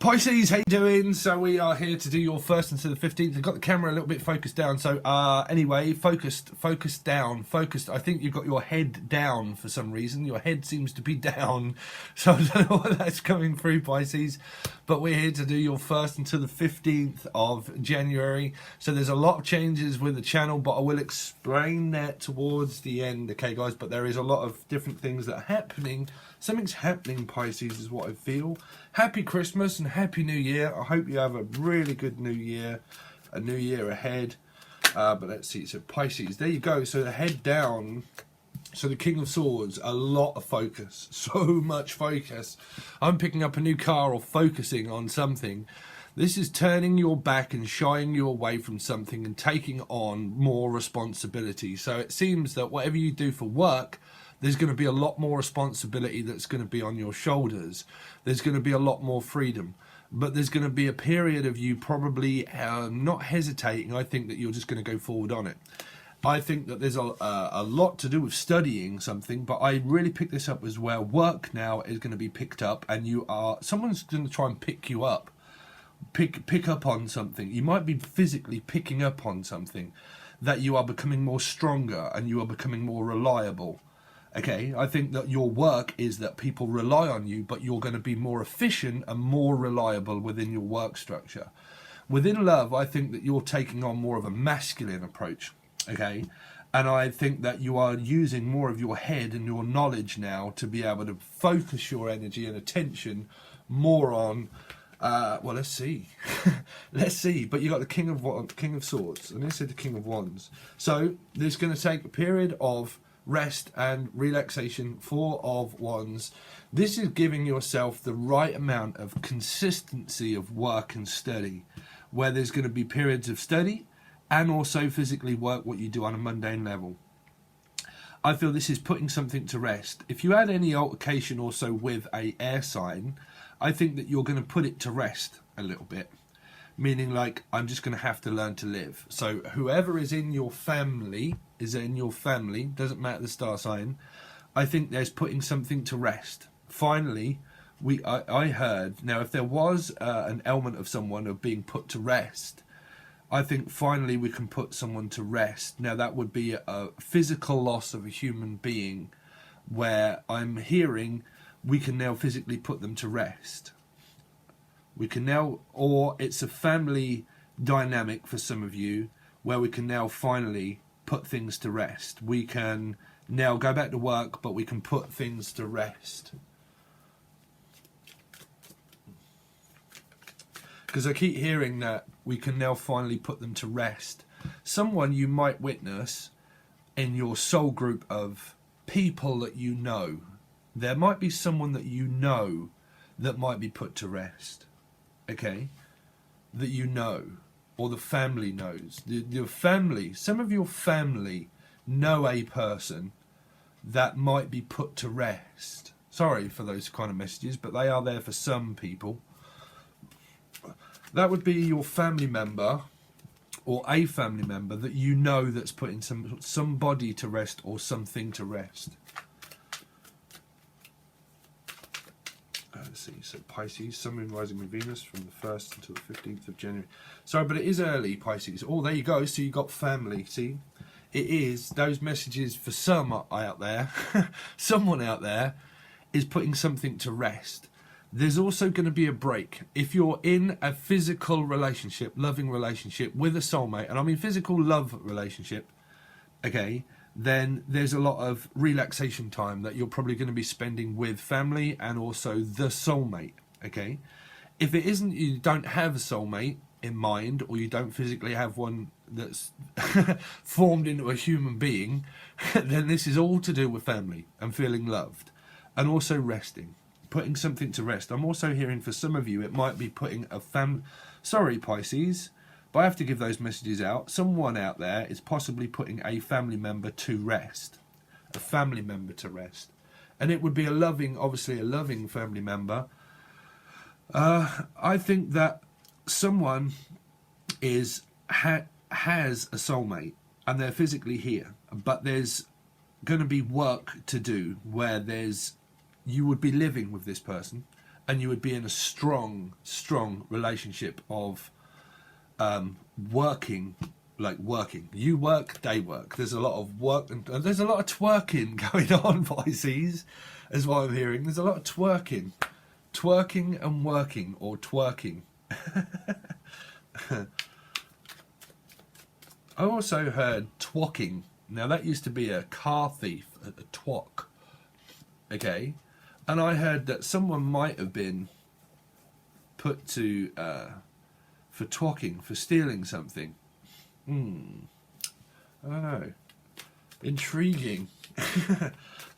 Pisces, how you doing? So we are here to do your 1st until the 15th. I've got the camera a little bit focused down. So anyway, focused down. I think you've got your head down for some reason. Your head seems to be down. So I don't know what that's coming through, Pisces. But we're here to do your 1st until the 15th of January. So there's a lot of changes with the channel, but I will explain that towards the end, okay, guys? But there is a lot of different things that are happening. Something's happening, Pisces, is what I feel. Happy Christmas and Happy New Year. I hope you have a really good New Year, a new year ahead. But let's see, so Pisces, there you go. So the head down, so the King of Swords, a lot of focus, so much focus. I'm picking up a new car or focusing on something. This is turning your back and shying you away from something and taking on more responsibility. So it seems that whatever you do for work, there's going to be a lot more responsibility that's going to be on your shoulders. There's going to be a lot more freedom. But there's going to be a period of you probably not hesitating. I think that you're just going to go forward on it. I think that there's a lot to do with studying something, but I really pick this up as well. Work now is going to be picked up, and someone's going to try and pick you up. Pick up on something. You might be physically picking up on something, that you are becoming more stronger and you are becoming more reliable. Okay, I think that your work is that people rely on you, but you're going to be more efficient and more reliable within your work structure. Within love, I think that you're taking on more of a masculine approach, okay? And I think that you are using more of your head and your knowledge now to be able to focus your energy and attention more on, well, let's see. Let's see. But you got the King of Swords, and this is the King of Wands. So there's going to take a period of rest and relaxation. 4 of Wands. This is giving yourself the right amount of consistency of work and study, where there's going to be periods of study and also physically work what you do on a mundane level. I feel this is putting something to rest. If you had any altercation also with a air sign, I think that you're going to put it to rest a little bit. Meaning, like, I'm just going to have to learn to live. So whoever is in your family, doesn't matter the star sign, I think there's putting something to rest. Finally, I heard, now if there was an element of someone of being put to rest, I think finally we can put someone to rest. Now that would be a physical loss of a human being, where I'm hearing we can now physically put them to rest. We can now, or it's a family dynamic for some of you, where we can now finally put things to rest. We can now go back to work, but we can put things to rest. Because I keep hearing that we can now finally put them to rest. Someone you might witness in your soul group of people that you know. There might be someone that you know that might be put to rest. Okay, that you know, or the family knows. Your family, some of your family know a person that might be put to rest. Sorry for those kind of messages, but they are there for some people. That would be your family member, or a family member that you know that's putting somebody to rest or something to rest. Let's see, so Pisces, Sun, Moon, Rising with Venus from the 1st until the 15th of January. Sorry, but it is early, Pisces. Oh, there you go. So you got family, see? It is, those messages for some out there, someone out there is putting something to rest. There's also going to be a break. If you're in a physical relationship, loving relationship with a soulmate, and I mean physical love relationship, okay, then there's a lot of relaxation time that you're probably going to be spending with family and also the soulmate, okay? If it isn't, you don't have a soulmate in mind, or you don't physically have one that's formed into a human being, then this is all to do with family and feeling loved and also resting, putting something to rest. I'm also hearing for some of you, it might be putting a sorry, Pisces, but I have to give those messages out. Someone out there is possibly putting a family member to rest. A family member to rest. And it would be a loving, obviously a loving family member. I think that someone has a soulmate and they're physically here. But there's going to be work to do where you would be living with this person and you would be in a strong relationship of working, like working. You work, they work. There's a lot of work, and there's a lot of twerking going on, Pisces, is what I'm hearing. There's a lot of twerking and working, or twerking. I also heard twocking. Now that used to be a car thief, a twock. Okay, and I heard that someone might have been put to for twocking, for stealing something. I don't know. Intriguing.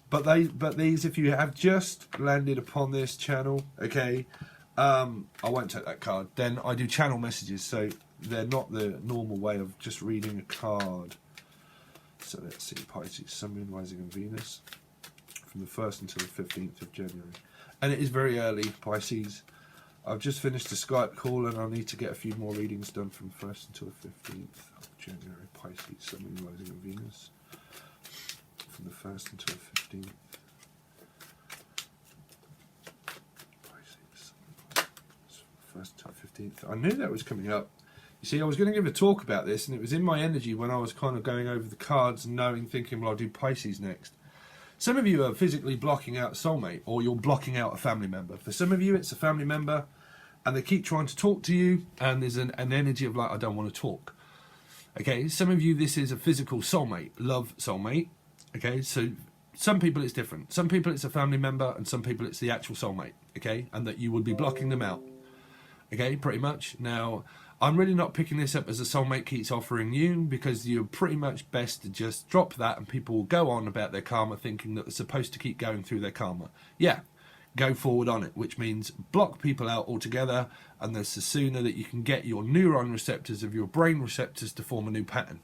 But these, if you have just landed upon this channel, okay, I won't take that card. Then I do channel messages, so they're not the normal way of just reading a card. So let's see, Pisces, Sun, Moon, Rising and Venus, from the 1st until the 15th of January. And it is very early, Pisces. I've just finished a Skype call and I need to get a few more readings done from 1st until the 15th of January. Pisces, Sun, Moon, Rising and Venus, from the 1st until the 15th. Pisces, 1st until the 15th. I knew that was coming up. You see, I was going to give a talk about this, and it was in my energy when I was kind of going over the cards and thinking, well, I'll do Pisces next. Some of you are physically blocking out a soulmate, or you're blocking out a family member. For some of you, it's a family member, and they keep trying to talk to you, and there's an energy of like, I don't want to talk. Okay, some of you, this is a physical soulmate, love soulmate. Okay, so some people it's different. Some people it's a family member, and some people it's the actual soulmate. Okay, and that you would be blocking them out. Okay, pretty much. Now, I'm really not picking this up as a soulmate keeps offering you, because you're pretty much best to just drop that, and people will go on about their karma thinking that they're supposed to keep going through their karma. Yeah, go forward on it, which means block people out altogether, and that's the sooner that you can get your neuron receptors of your brain receptors to form a new pattern.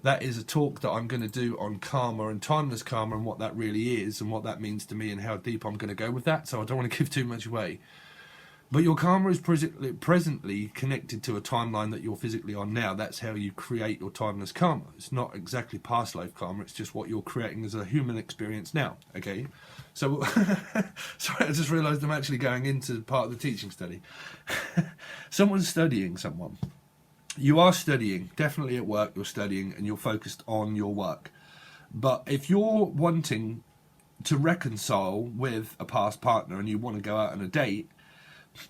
That is a talk that I'm going to do on karma and timeless karma and what that really is and what that means to me and how deep I'm going to go with that, so I don't want to give too much away. But your karma is presently connected to a timeline that you're physically on now. That's how you create your timeless karma. It's not exactly past life karma, it's just what you're creating as a human experience now, okay? So, sorry, I just realised I'm actually going into part of the teaching study. Someone's studying someone. You are studying, definitely at work you're studying, and you're focused on your work. But if you're wanting to reconcile with a past partner and you want to go out on a date,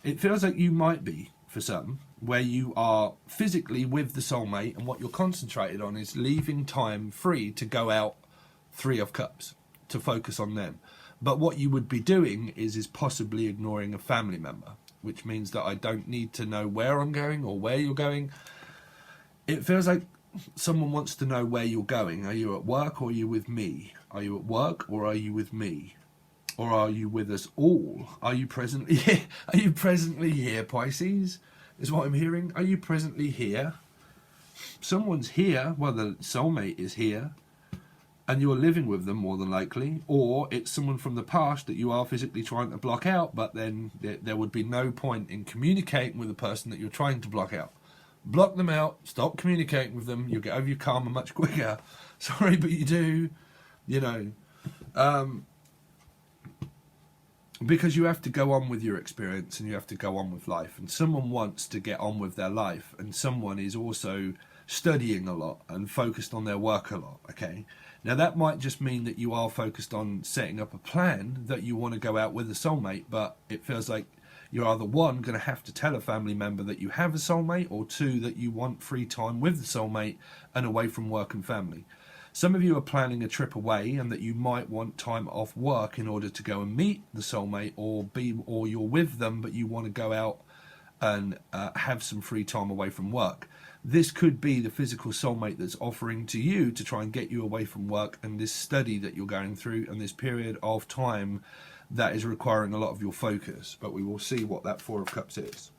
it feels like you might be, for some, where you are physically with the soulmate and what you're concentrated on is leaving time free to go out 3 of Cups, to focus on them. But what you would be doing is possibly ignoring a family member, which means that I don't need to know where I'm going or where you're going. It feels like someone wants to know where you're going. Are you at work or are you with me? Are you at work or are you with me? Or are you with us all? Are you presently here? Are you presently here, Pisces? Is what I'm hearing. Are you presently here? Someone's here. Well, the soulmate is here. And you're living with them more than likely. Or it's someone from the past that you are physically trying to block out. But then there would be no point in communicating with the person that you're trying to block out. Block them out. Stop communicating with them. You'll get over your karma much quicker. Sorry, but you do. You know. Because you have to go on with your experience and you have to go on with life. And someone wants to get on with their life. And someone is also studying a lot and focused on their work a lot, okay? Now that might just mean that you are focused on setting up a plan that you want to go out with a soulmate. But it feels like you're either 1, going to have to tell a family member that you have a soulmate. Or 2, that you want free time with the soulmate and away from work and family. Some of you are planning a trip away and that you might want time off work in order to go and meet the soulmate, or you're with them but you want to go out and have some free time away from work. This could be the physical soulmate that's offering to you to try and get you away from work and this study that you're going through and this period of time that is requiring a lot of your focus. But we will see what that 4 of Cups is.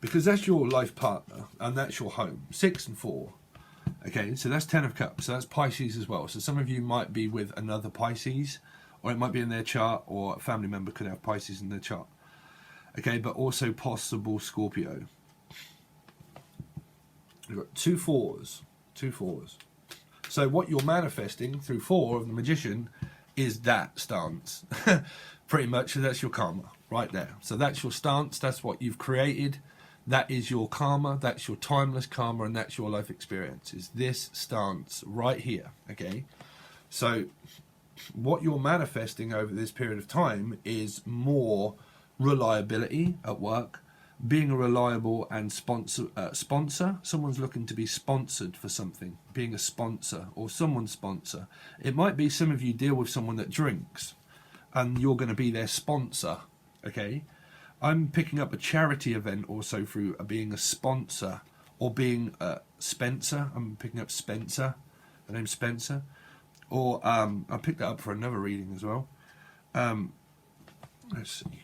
Because that's your life partner and that's your home. 6 and 4. Okay, so that's 10 of Cups, so that's Pisces as well. So some of you might be with another Pisces, or it might be in their chart, or a family member could have Pisces in their chart. Okay, but also possible Scorpio. You've got 2 4s. 2 4s. So what you're manifesting through 4 of the Magician is that stance. Pretty much, that's your karma right there. So that's your stance, that's what you've created, that is your karma, that's your timeless karma, and that's your life experience, is this stance right here, okay? So what you're manifesting over this period of time is more reliability at work, being a reliable and sponsor. Someone's looking to be sponsored for something, being a sponsor or someone's sponsor. It might be some of you deal with someone that drinks and you're going to be their sponsor, okay? I'm picking up a charity event also through being a sponsor, or being Spencer. I'm picking up Spencer, the name Spencer. Or I picked that up for another reading as well. Let's see.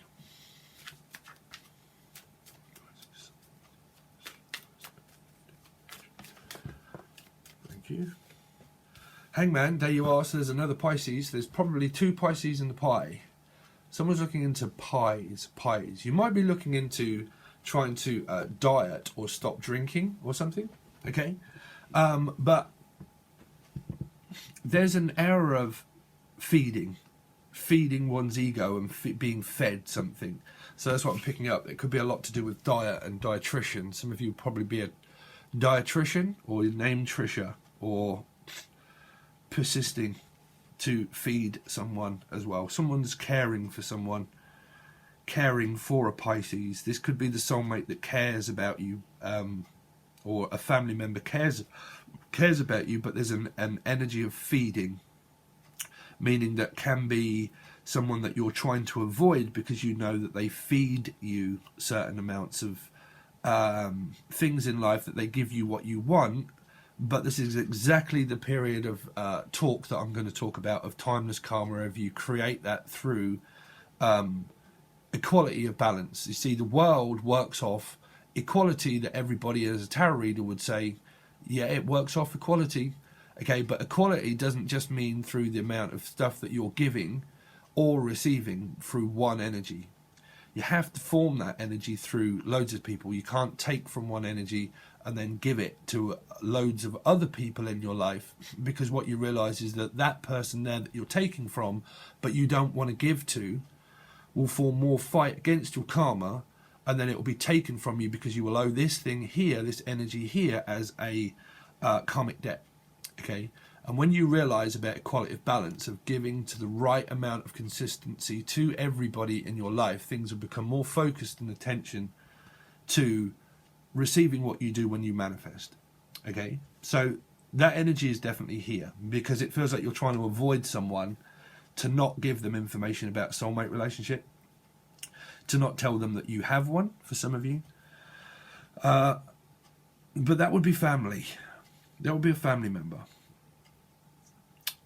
Thank you. Hangman, there you are. So there's another Pisces. There's probably 2 Pisces in the pie. Someone's looking into pies. You might be looking into trying to diet or stop drinking or something. Okay, but there's an era of feeding one's ego and being fed something. So that's what I'm picking up. It could be a lot to do with diet and dietitian. Some of you would probably be a dietitian or named Trisha, or persisting to feed someone as well. Someone's caring for someone, caring for a Pisces. This could be the soulmate that cares about you, or a family member cares about you, but there's an energy of feeding, meaning that can be someone that you're trying to avoid because you know that they feed you certain amounts of things in life, that they give you what you want. But this is exactly the period of talk that I'm going to talk about, of timeless karma, if you create that through equality of balance. You see, the world works off equality, that everybody as a tarot reader would say, yeah, it works off equality. Okay, but equality doesn't just mean through the amount of stuff that you're giving or receiving through one energy. You have to form that energy through loads of people. You can't take from one energy and then give it to loads of other people in your life, because what you realize is that that person there that you're taking from but you don't want to give to will form more fight against your karma, and then it will be taken from you because you will owe this thing here, this energy here, as a karmic debt. Okay, and when you realize about equality of balance, of giving to the right amount of consistency to everybody in your life, things will become more focused and attention to receiving what you do when you manifest. Okay, so that energy is definitely here, because it feels like you're trying to avoid someone, to not give them information about soulmate relationship, to not tell them that you have one, for some of you. But that would be family. That would be a family member.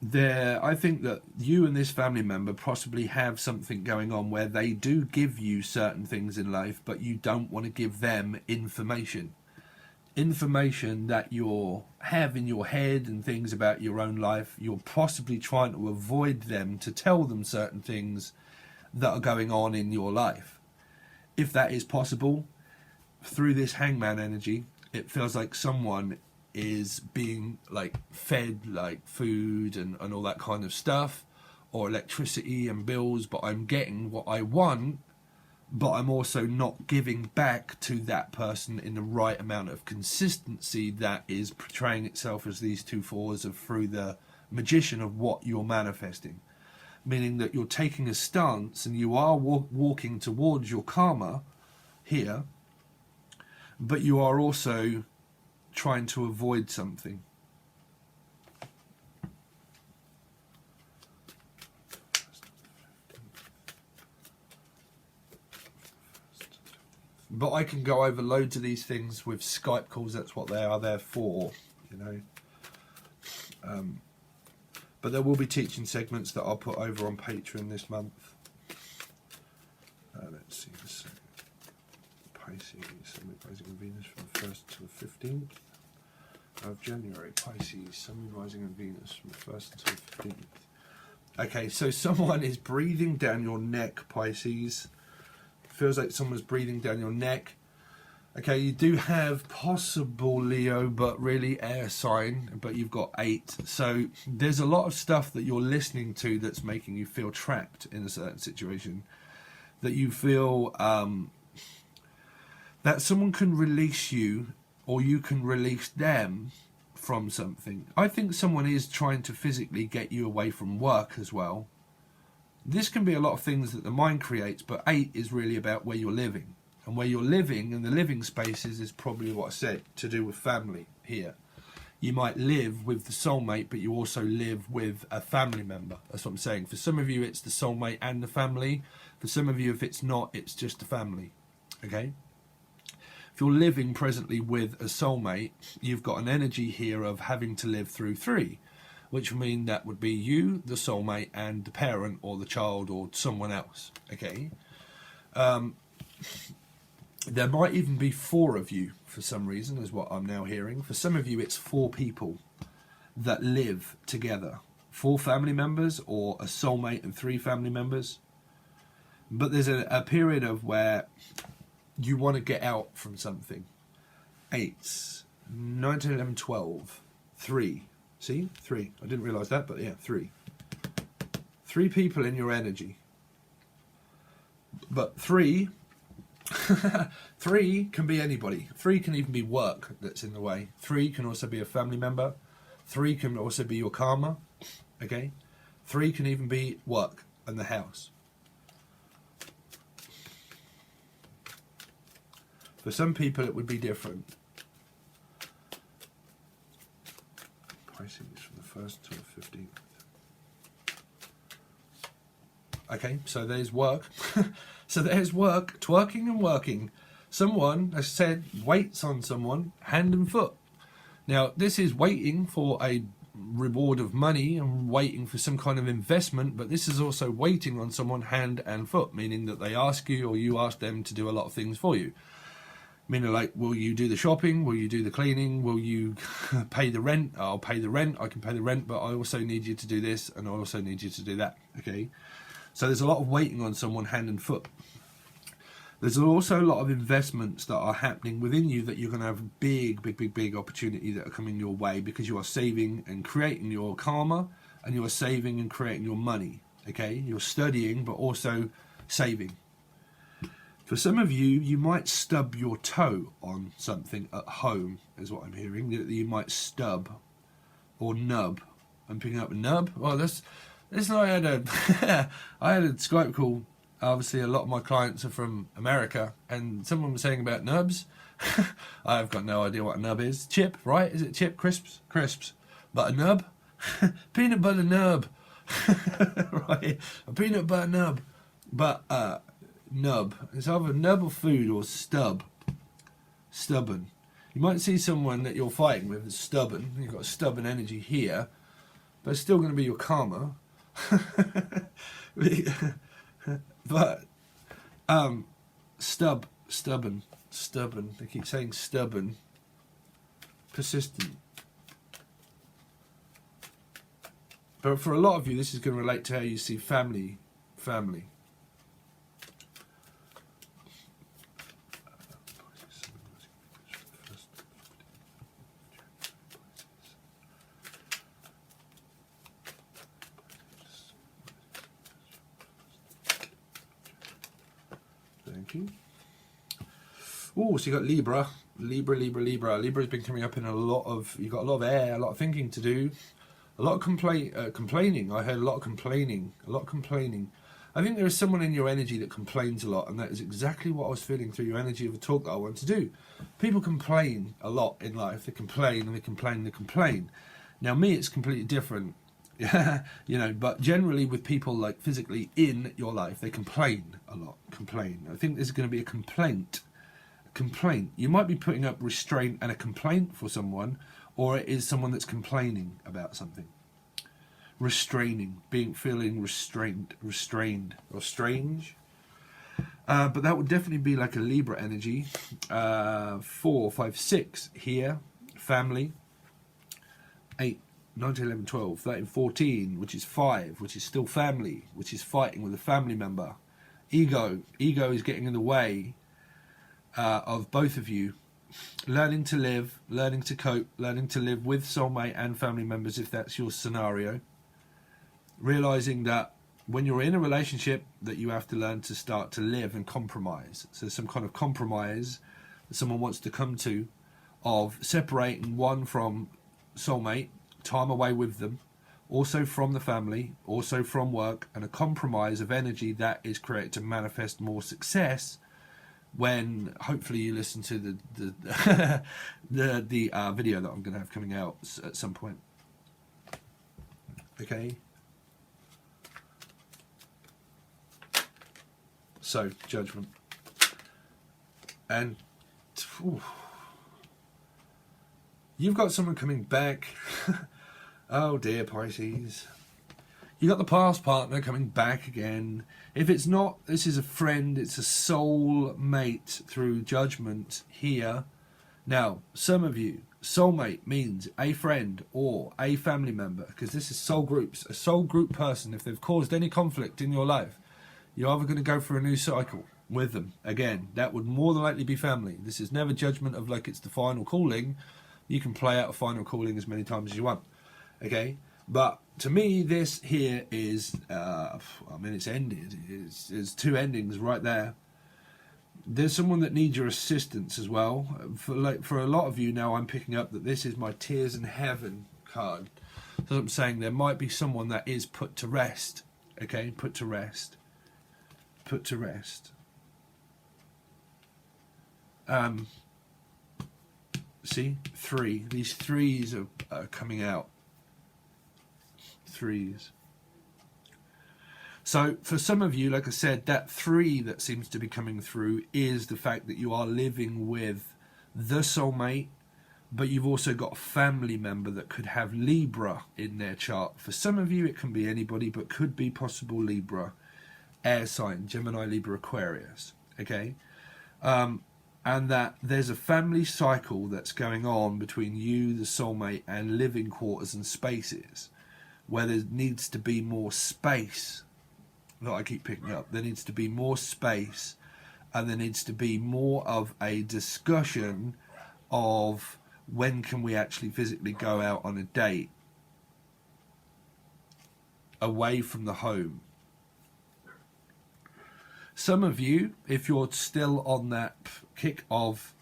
I think that you and this family member possibly have something going on where they do give you certain things in life, but you don't want to give them information that you have in your head and things about your own life. You're possibly trying to avoid them to tell them certain things that are going on in your life. If that is possible, through this hangman energy, it feels like someone is being like fed like food and all that kind of stuff, or electricity and bills, but I'm getting what I want, but I'm also not giving back to that person in the right amount of consistency that is portraying itself as these 2 fours of through the magician of what you're manifesting. Meaning that you're taking a stance and you are walking towards your karma here, but you are also trying to avoid something. But I can go over loads of these things with Skype calls. That's what they are there for, you know. But there will be teaching segments that I'll put over on Patreon this month. Let's see. Pisces, Sun rising in Venus from the 1st to the 15th of January. Pisces, Sun rising in Venus from the 1st to the 15th. Okay, so someone is breathing down your neck, Pisces. Feels like someone's breathing down your neck. Okay, you do have possible Leo, but really air sign, but you've got 8. So there's a lot of stuff that you're listening to that's making you feel trapped in a certain situation. That you feel that someone can release you, or you can release them from something. I think someone is trying to physically get you away from work as well. This can be a lot of things that the mind creates, but 8 is really about where you're living. And where you're living and the living spaces is probably what I said, to do with family here. You might live with the soulmate, but you also live with a family member. That's what I'm saying. For some of you, it's the soulmate and the family. For some of you, if it's not, it's just the family. Okay? If you're living presently with a soulmate, you've got an energy here of having to live through 3, which would mean that would be you, the soulmate, and the parent or the child or someone else. Okay? There might even be 4 of you for some reason, is what I'm now hearing. For some of you, it's 4 people that live together. 4 family members, or a soulmate and 3 family members. But there's a period of where you want to get out from something. 8, 9, 10, 11, 12, 3. See? 3. I didn't realise that, but yeah, 3. 3 people in your energy. But 3... 3 can be anybody. 3 can even be work that's in the way. 3 can also be a family member. 3 can also be your karma. Okay? 3 can even be work and the house. For some people it would be different. Pricing is from the 1st to the 15th. Okay, so there's work. So there's work, twerking and working. Someone, as I said, waits on someone, hand and foot. Now, this is waiting for a reward of money and waiting for some kind of investment, but this is also waiting on someone hand and foot, meaning that they ask you or you ask them to do a lot of things for you. Meaning, like, will you do the shopping? Will you do the cleaning? Will you pay the rent? I'll pay the rent. I can pay the rent, but I also need you to do this, and I also need you to do that. Okay? So there's a lot of waiting on someone hand and foot. There's also a lot of investments that are happening within you that you're going to have big opportunity that are coming your way because you are saving and creating your karma, and you are saving and creating your money. Okay? You're studying, but also saving. For some of you, you might stub your toe on something at home, is what I'm hearing. You might stub or nub. I'm picking up a nub. Oh, this I had a I had a Skype call. Obviously, a lot of my clients are from America, and someone was saying about nubs. I've got no idea what a nub is. Chip, right? Is it chip? Crisps? But a nub? Peanut butter nub. Right? A peanut butter nub. But nub. It's either nub of food or stub. Stubborn. You might see someone that you're fighting with is stubborn. You've got stubborn energy here, but it's still going to be your karma. But stubborn. They keep saying stubborn. Persistent. But for a lot of you, this is going to relate to how you see family. Thank you. Oh, so you got Libra. Libra's been coming up in a lot of. You got a lot of air, a lot of thinking to do, a lot of complaining. I heard a lot of complaining. I think there is someone in your energy that complains a lot, and that is exactly what I was feeling through your energy of a talk that I want to do. People complain a lot in life. They complain. Now, me, it's completely different. You know, but generally with people like physically in your life, they complain a lot. I think there's going to be a complaint. You might be putting up restraint and a complaint for someone, or it is someone that's complaining about something. Restraining, feeling restrained or strange. But that would definitely be like a Libra energy. 4, 5, 6 here, family. 8, 9, 10, 11, 12, 13, 14, which is 5, which is still family, which is fighting with a family member. Ego is getting in the way. of both of you learning to live, learning to cope, learning to live with soulmate and family members if that's your scenario. Realizing that when you're in a relationship that you have to learn to start to live and compromise. So some kind of compromise that someone wants to come to of separating one from soulmate, time away with them, also from the family, also from work, and a compromise of energy that is created to manifest more success when hopefully you listen to the video that I'm going to have coming out at some point. Okay. So, Judgment. And you've got someone coming back. Oh dear, Pisces. You got the past partner coming back again. If it's not, this is a friend, it's a soul mate through Judgment here. Now, some of you, soulmate means a friend or a family member, because this is soul groups. A soul group person, if they've caused any conflict in your life, you're either going to go for a new cycle with them. Again, that would more than likely be family. This is never Judgment of like it's the final calling. You can play out a final calling as many times as you want. Okay? But to me, this here is, I mean, it's ended. There's two endings right there. There's someone that needs your assistance as well. For a lot of you now, I'm picking up that this is my Tears in Heaven card. So I'm saying there might be someone that is put to rest. Okay? Put to rest. Put to rest. See? 3. These 3s are coming out. 3s. So for some of you, like I said, that 3 that seems to be coming through is the fact that you are living with the soulmate, but you've also got a family member that could have Libra in their chart. For some of you, it can be anybody, but could be possible Libra, air sign, Gemini, Libra, Aquarius. Okay? And that there's a family cycle that's going on between you, the soulmate, and living quarters and spaces, where there needs to be more space that I keep picking up. There needs to be more space, and there needs to be more of a discussion of when can we actually physically go out on a date away from the home. Some of you, if you're still on that kick of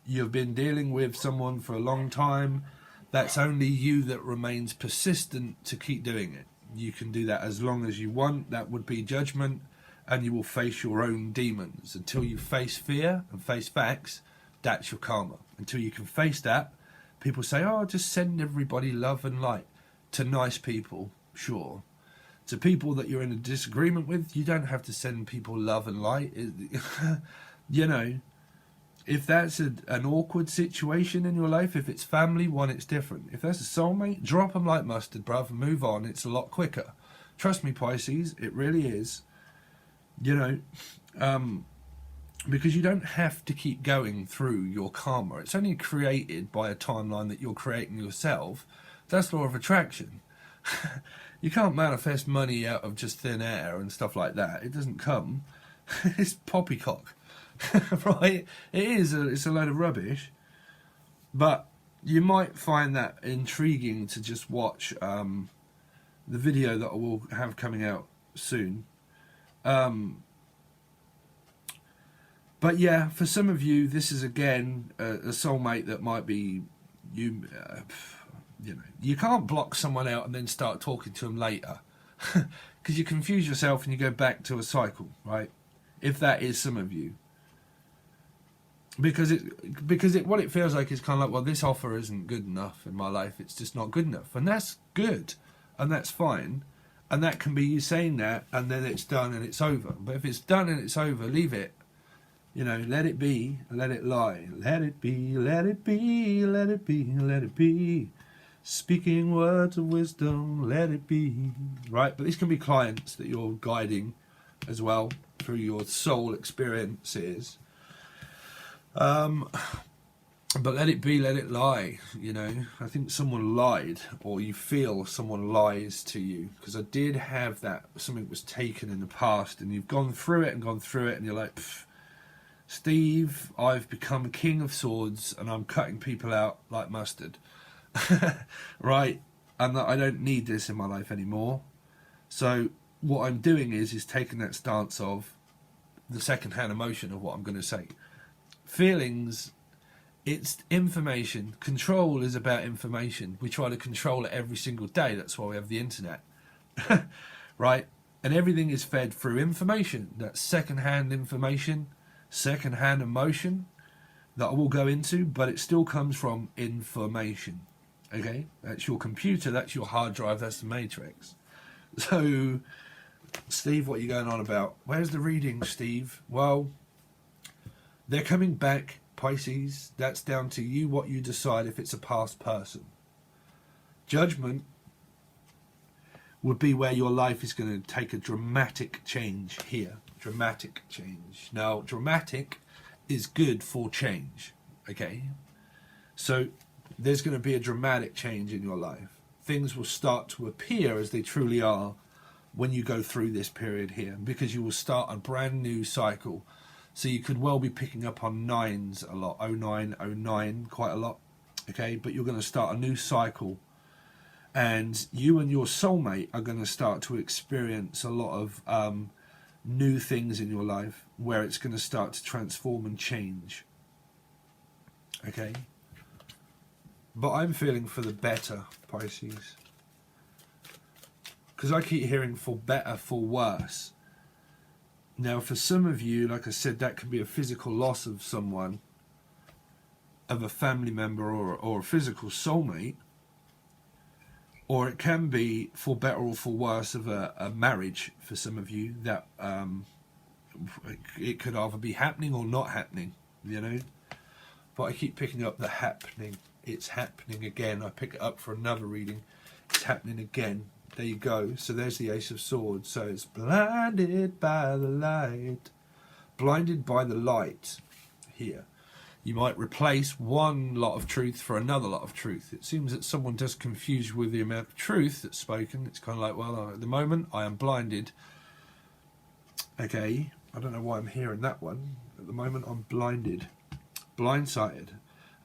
you've been dealing with someone for a long time, that's only you that remains persistent to keep doing it. You can do that as long as you want. That would be Judgment, and you will face your own demons. Until you face fear and face facts, that's your karma. Until you can face that, people say, oh, just send everybody love and light. To nice people, sure. To people that you're in a disagreement with, you don't have to send people love and light. You know, if that's an awkward situation in your life, if it's family, one, it's different. If that's a soulmate, drop them like mustard, bruv, and move on. It's a lot quicker. Trust me, Pisces, it really is. You know, because you don't have to keep going through your karma. It's only created by a timeline that you're creating yourself. That's law of attraction. You can't manifest money out of just thin air and stuff like that. It doesn't come. It's poppycock. Right? It's a load of rubbish. But you might find that intriguing to just watch the video that I will have coming out soon. But yeah, for some of you, this is again a soulmate that might be you. You know, you can't block someone out and then start talking to them later, because you confuse yourself and you go back to a cycle, right? If that is some of you, because what it feels like is kind of like, well, this offer isn't good enough in my life. It's just not good enough, and that's good, and that's fine, and that can be you saying that, and then it's done and it's over. But if it's done and it's over, leave it. You know, let it be, let it lie, let it be, let it be, let it be, let it be. Speaking words of wisdom, let it be. Right, but these can be clients that you're guiding as well through your soul experiences. But let it be, let it lie. You know, I think someone lied, or you feel someone lies to you. Because I did have that, something was taken in the past, and you've gone through it and gone through it, and you're like, Steve, I've become king of swords and I'm cutting people out like mustard. Right? And I don't need this in my life anymore. So what I'm doing is taking that stance of the second-hand emotion of what I'm going to say. Feelings, it's information. Control is about information. We try to control it every single day. That's why we have the internet. Right? And everything is fed through information. That's second-hand information, second-hand emotion that I will go into, but it still comes from information. Okay? That's your computer, that's your hard drive, that's the matrix. So, Steve, what are you going on about? Where's the reading, Steve? Well, they're coming back, Pisces. That's down to you, what you decide if it's a past person. Judgment would be where your life is going to take a dramatic change here. Dramatic change. Now, dramatic is good for change. Okay? So, there's going to be a dramatic change in your life. Things will start to appear as they truly are when you go through this period here, because you will start a brand new cycle. So you could well be picking up on nines a lot, 09, quite a lot, okay? But you're going to start a new cycle, and you and your soulmate are going to start to experience a lot of new things in your life where it's going to start to transform and change, okay? But I'm feeling for the better, Pisces. Because I keep hearing for better, for worse. Now, for some of you, like I said, that could be a physical loss of someone, of a family member or a physical soulmate. Or it can be for better or for worse of a marriage for some of you. That it could either be happening or not happening, you know. But I keep picking up the happening. It's happening again. I pick it up for another reading. It's happening again. There you go. So there's the Ace of Swords. So it's blinded by the light. Blinded by the light here. You might replace one lot of truth for another lot of truth. It seems that someone does confuse you with the amount of truth that's spoken. It's kind of like, well, at the moment I am blinded. Okay. I don't know why I'm hearing that one. At the moment I'm blinded. Blindsided.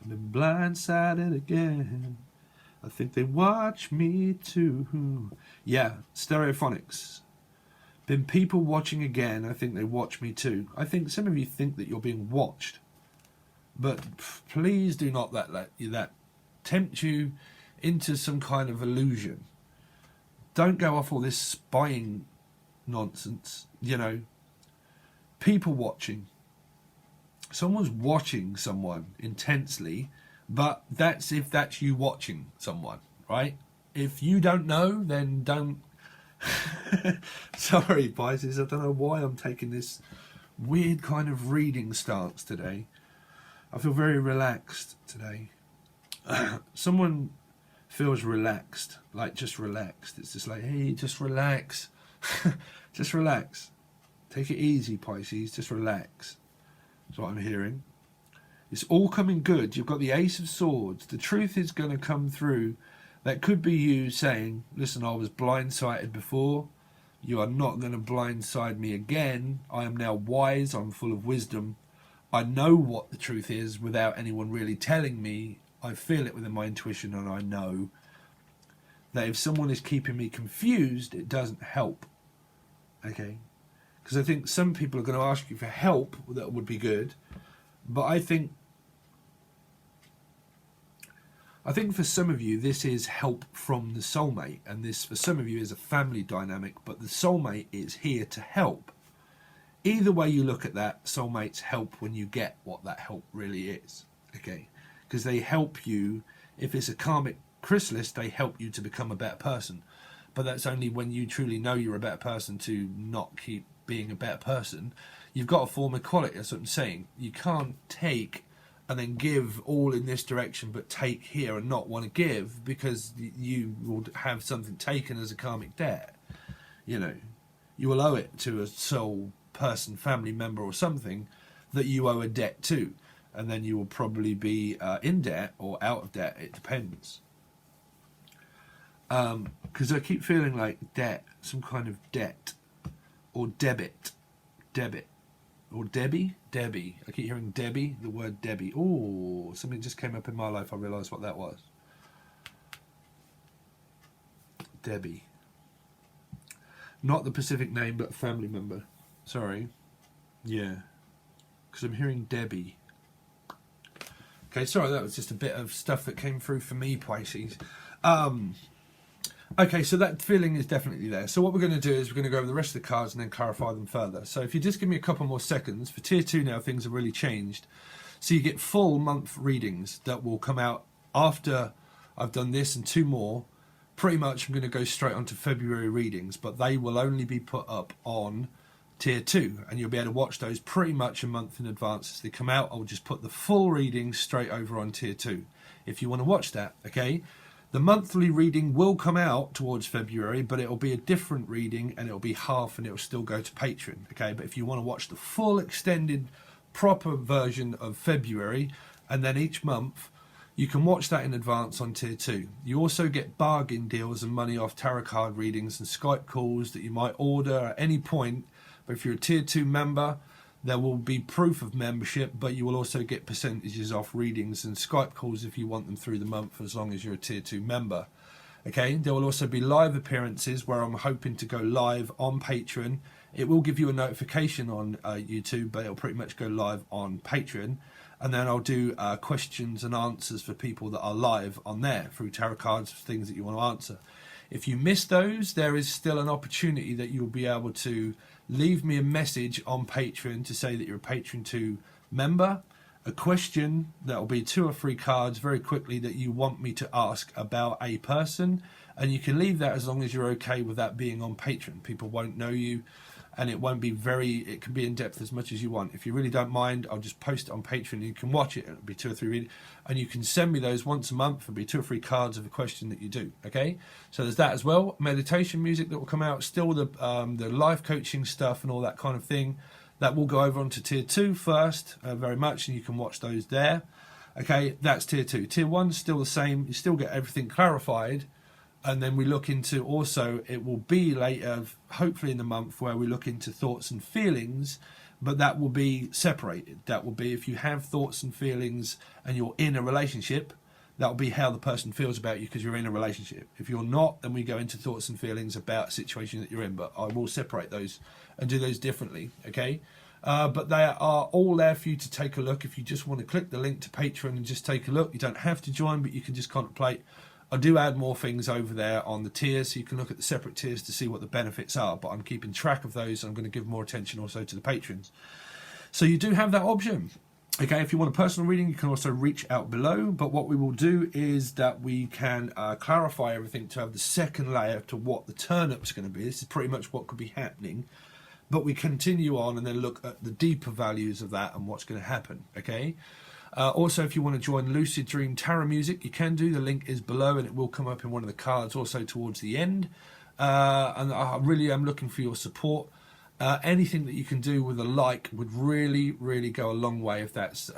I've been blindsided again. I think they watch me too. Yeah, stereophonics. Been people watching again. I think they watch me too. I think some of you think that you're being watched. But please do not let that tempt you into some kind of illusion. Don't go off all this spying nonsense. You know, people watching. Someone's watching someone intensely, but that's if that's you watching someone, right? If you don't know, then don't. Sorry, Pisces, I don't know why I'm taking this weird kind of reading stance today. I feel very relaxed today. Someone feels relaxed, like just relaxed. It's just like, hey, just relax. Just relax. Take it easy, Pisces, just relax. That's what I'm hearing. It's all coming good. You've got the Ace of Swords. The truth is going to come through. That could be you saying, listen, I was blindsided before. You are not going to blindside me again. I am now wise. I'm full of wisdom. I know what the truth is without anyone really telling me. I feel it within my intuition, and I know that if someone is keeping me confused, it doesn't help. Okay? Because I think some people are going to ask you for help. That would be good. But I think for some of you, this is help from the soulmate. And this, for some of you, is a family dynamic. But the soulmate is here to help. Either way you look at that, soulmates help when you get what that help really is. Okay? Because they help you. If it's a karmic chrysalis, they help you to become a better person. But that's only when you truly know you're a better person to not keep being a better person. You've got to form equality. That's what I'm saying. You can't take and then give all in this direction but take here and not want to give, because you will have something taken as a karmic debt. You know, you will owe it to a soul person, family member or something that you owe a debt to, and then you will probably be in debt or out of debt. It depends. Because I keep feeling like debt, some kind of debt or debit. or Debbie. Debbie. I keep hearing Debbie, the word Debbie. Oh, something just came up in my life. I realised what that was. Debbie. Not the Pacific name, but a family member. Sorry. Yeah. Because I'm hearing Debbie. Okay, sorry, that was just a bit of stuff that came through for me, Pisces. Okay, so that feeling is definitely there. So what we're going to do is we're going to go over the rest of the cards and then clarify them further. So if you just give me a couple more seconds, for Tier 2 now, things have really changed. So you get full month readings that will come out after I've done this and 2 more. Pretty much I'm going to go straight onto February readings, but they will only be put up on Tier 2, and you'll be able to watch those pretty much a month in advance as they come out. I'll just put the full readings straight over on Tier 2 if you want to watch that, okay? The monthly reading will come out towards February, but it'll be a different reading and it'll be half and it'll still go to Patron, okay? But if you want to watch the full extended proper version of February and then each month, you can watch that in advance on Tier 2. You also get bargain deals and money off tarot card readings and Skype calls that you might order at any point. But if you're a Tier 2 member, there will be proof of membership, but you will also get percentages off readings and Skype calls if you want them through the month, as long as you're a Tier 2 member. Okay, there will also be live appearances where I'm hoping to go live on Patreon. It will give you a notification on YouTube, but it'll pretty much go live on Patreon. And then I'll do questions and answers for people that are live on there through tarot cards, things that you want to answer. If you miss those, there is still an opportunity that you'll be able to leave me a message on Patreon to say that you're a Patron 2 member, a question that will be 2 or 3 cards very quickly that you want me to ask about a person, and you can leave that as long as you're okay with that being on Patreon. People won't know you, and it won't be it can be in depth as much as you want. If you really don't mind, I'll just post it on Patreon. You can watch it. It'll be 2 or 3 readings, and you can send me those once a month. It'll be 2 or 3 cards of a question that you do. Okay, so there's that as well. Meditation music that will come out. Still the life coaching stuff and all that kind of thing. That will go over onto Tier 2 first, very much, and you can watch those there. Okay, that's Tier 2. Tier 1 still the same. You still get everything clarified. And then we look into also, it will be later, hopefully in the month, where we look into thoughts and feelings, but that will be separated. That will be if you have thoughts and feelings and you're in a relationship, that will be how the person feels about you because you're in a relationship. If you're not, then we go into thoughts and feelings about a situation that you're in, but I will separate those and do those differently, okay? But they are all there for you to take a look. If you just want to click the link to Patreon and just take a look, you don't have to join, but you can just contemplate. I do add more things over there on the tiers, so you can look at the separate tiers to see what the benefits are, but I'm keeping track of those. I'm going to give more attention also to the patrons. So you do have that option. Okay, if you want a personal reading, you can also reach out below, but what we will do is that we can clarify everything to have the second layer to what the turn-up's going to be. This is pretty much what could be happening, but we continue on and then look at the deeper values of that and what's going to happen, okay? Also, if you want to join Lucid Dream Tarot Music, you can do. The link is below and it will come up in one of the cards also towards the end. And I really am looking for your support. Anything that you can do with a like would really, really go a long way if that's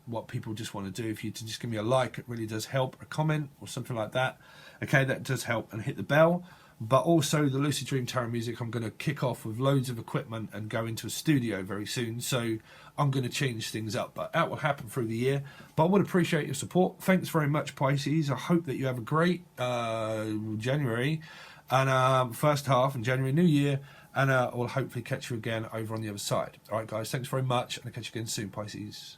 what people just want to do. If you just give me a like, it really does help. A comment or something like that. Okay, that does help. And hit the bell. But also the Lucid Dream Tarot Music, I'm going to kick off with loads of equipment and go into a studio very soon. So I'm going to change things up. But that will happen through the year. But I would appreciate your support. Thanks very much, Pisces. I hope that you have a great January and first half and January, New Year. And we'll hopefully catch you again over on the other side. All right, guys, thanks very much. And I'll catch you again soon, Pisces.